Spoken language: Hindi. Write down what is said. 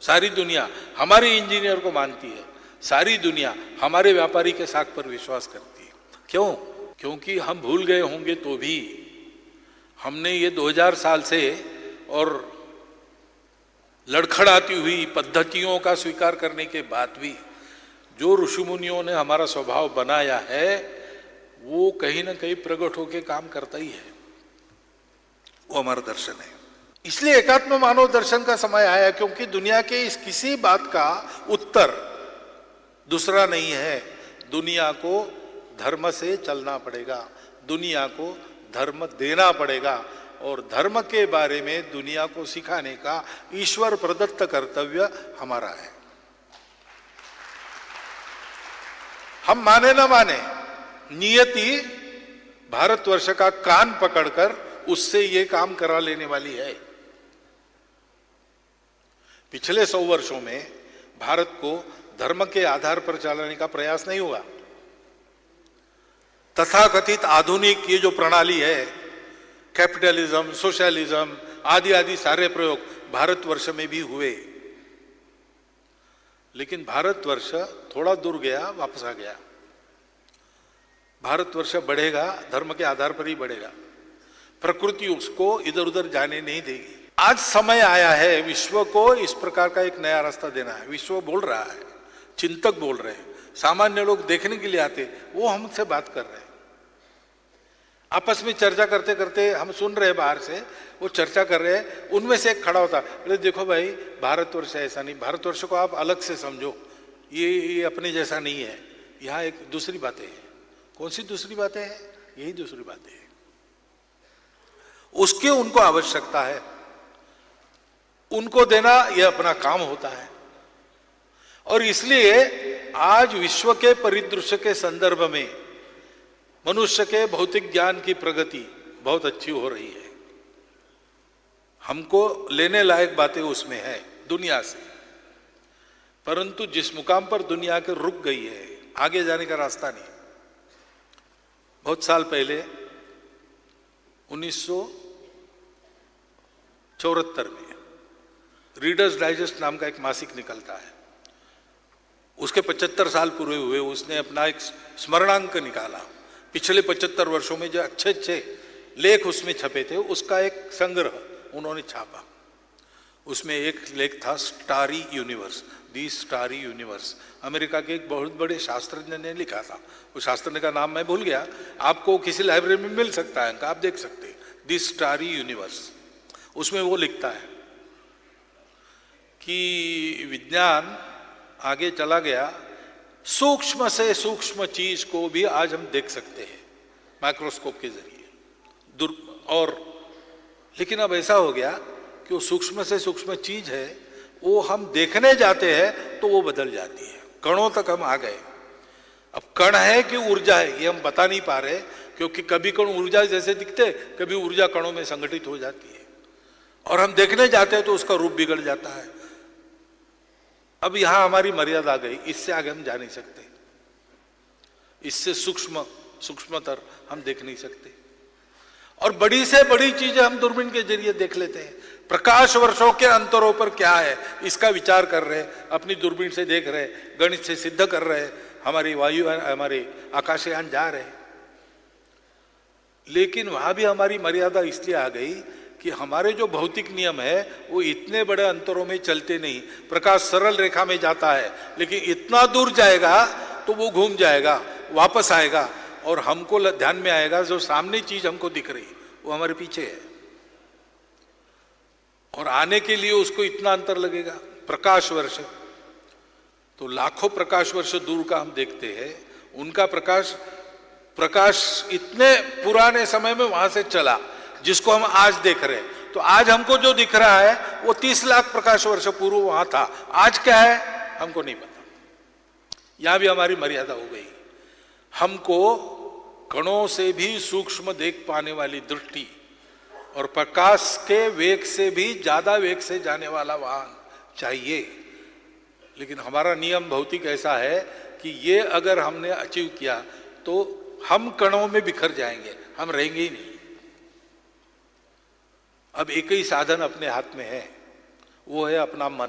सारी दुनिया हमारे इंजीनियर को मानती है, सारी दुनिया हमारे व्यापारी के साख पर विश्वास करती है। क्यों? क्योंकि हम भूल गए होंगे तो भी हमने ये 2000 साल से और लड़खड़ाती हुई पद्धतियों का स्वीकार करने के बाद भी जो ऋषि मुनियों ने हमारा स्वभाव बनाया है वो कहीं ना कहीं प्रकट होकर काम करता ही है, वो हमारा दर्शन है। इसलिए एकात्म मानव दर्शन का समय आया, क्योंकि दुनिया के इस किसी बात का उत्तर दूसरा नहीं है। दुनिया को धर्म से चलना पड़ेगा, दुनिया को धर्म देना पड़ेगा, और धर्म के बारे में दुनिया को सिखाने का ईश्वर प्रदत्त कर्तव्य हमारा है। हम माने ना माने, नियति भारतवर्ष का कान पकड़कर उससे ये काम करा लेने वाली है। पिछले 100 वर्षों में भारत को धर्म के आधार पर चलाने का प्रयास नहीं हुआ। तथाकथित आधुनिक ये जो प्रणाली है, कैपिटलिज्म, सोशलिज्म आदि आदि सारे प्रयोग भारतवर्ष में भी हुए, लेकिन भारतवर्ष थोड़ा दूर गया, वापस आ गया। भारतवर्ष बढ़ेगा, धर्म के आधार पर ही बढ़ेगा, प्रकृति उसको इधर उधर जाने नहीं देगी। आज समय आया है विश्व को इस प्रकार का एक नया रास्ता देना है। विश्व बोल रहा है, चिंतक बोल रहे हैं, सामान्य लोग देखने के लिए आते, वो हमसे बात कर रहे हैं। आपस में चर्चा करते करते हम सुन रहे हैं, बाहर से वो चर्चा कर रहे हैं। उनमें से एक खड़ा होता, बोले देखो भाई भारतवर्ष ऐसा नहीं, भारतवर्ष को आप अलग से समझो, ये अपने जैसा नहीं है, यहाँ एक दूसरी बातें हैं। कौन सी दूसरी बातें हैं? यही दूसरी बातें हैं, उसकी उनको आवश्यकता है, उनको देना यह अपना काम होता है। और इसलिए आज विश्व के परिदृश्य के संदर्भ में मनुष्य के भौतिक ज्ञान की प्रगति बहुत अच्छी हो रही है। हमको लेने लायक बातें उसमें है दुनिया से, परंतु जिस मुकाम पर दुनिया के रुक गई है, आगे जाने का रास्ता नहीं। बहुत साल पहले 1974 में रीडर्स डाइजेस्ट नाम का एक मासिक निकलता है, उसके 75 साल पूरे हुए। उसने अपना एक स्मरणांक निकाला, पिछले 75 वर्षों में जो अच्छे अच्छे लेख उसमें छपे थे उसका एक संग्रह उन्होंने छापा। उसमें एक लेख था स्टारी यूनिवर्स, दी स्टारी यूनिवर्स। अमेरिका के एक बहुत बड़े शास्त्रज्ञ ने लिखा था, उस शास्त्रज्ञ का नाम मैं भूल गया, आपको किसी लाइब्रेरी में मिल सकता है, आप देख सकते हैं, दी स्टारी यूनिवर्स। उसमें वो लिखता है कि विज्ञान आगे चला गया, सूक्ष्म से सूक्ष्म चीज को भी आज हम देख सकते हैं माइक्रोस्कोप के जरिए और लेकिन अब ऐसा हो गया कि वो सूक्ष्म से सूक्ष्म चीज है, वो हम देखने जाते हैं तो वो बदल जाती है, कणों तक हम आ गए। अब कण है कि ऊर्जा है ये हम बता नहीं पा रहे, क्योंकि कभी कण ऊर्जा जैसे दिखते, कभी ऊर्जा कणों में संगठित हो जाती है, और हम देखने जाते हैं तो उसका रूप बिगड़ जाता है। अब यहां हमारी मर्यादा आ गई, इससे आगे हम जा नहीं सकते, इससे सूक्ष्मतर हम देख नहीं सकते। और बड़ी से बड़ी चीजें हम दूरबीन के जरिए देख लेते हैं, प्रकाश वर्षों के अंतरों पर क्या है इसका विचार कर रहे हैं, अपनी दूरबीन से देख रहे हैं, गणित से सिद्ध कर रहे हैं, हमारी हमारे आकाशयान जा रहे हैं। लेकिन वहां भी हमारी मर्यादा इसलिए आ गई कि हमारे जो भौतिक नियम है वो इतने बड़े अंतरों में चलते नहीं। प्रकाश सरल रेखा में जाता है, लेकिन इतना दूर जाएगा तो वो घूम जाएगा, वापस आएगा, और हमको ध्यान में आएगा जो सामने चीज हमको दिख रही वो हमारे पीछे है, और आने के लिए उसको इतना अंतर लगेगा, प्रकाश वर्ष। तो लाखों प्रकाश वर्ष दूर का हम देखते हैं, उनका प्रकाश इतने पुराने समय में वहां से चला जिसको हम आज देख रहे हैं। तो आज हमको जो दिख रहा है वो 30 लाख प्रकाश वर्ष पूर्व वहां था, आज क्या है हमको नहीं पता। यहां भी हमारी मर्यादा हो गई। हमको कणों से भी सूक्ष्म देख पाने वाली दृष्टि और प्रकाश के वेग से भी ज्यादा वेग से जाने वाला वाहन चाहिए। लेकिन हमारा नियम भौतिक ऐसा है कि ये अगर हमने अचीव किया तो हम कणों में बिखर जाएंगे, हम रहेंगे ही नहीं। अब एक ही साधन अपने हाथ में है, वो है अपना मन।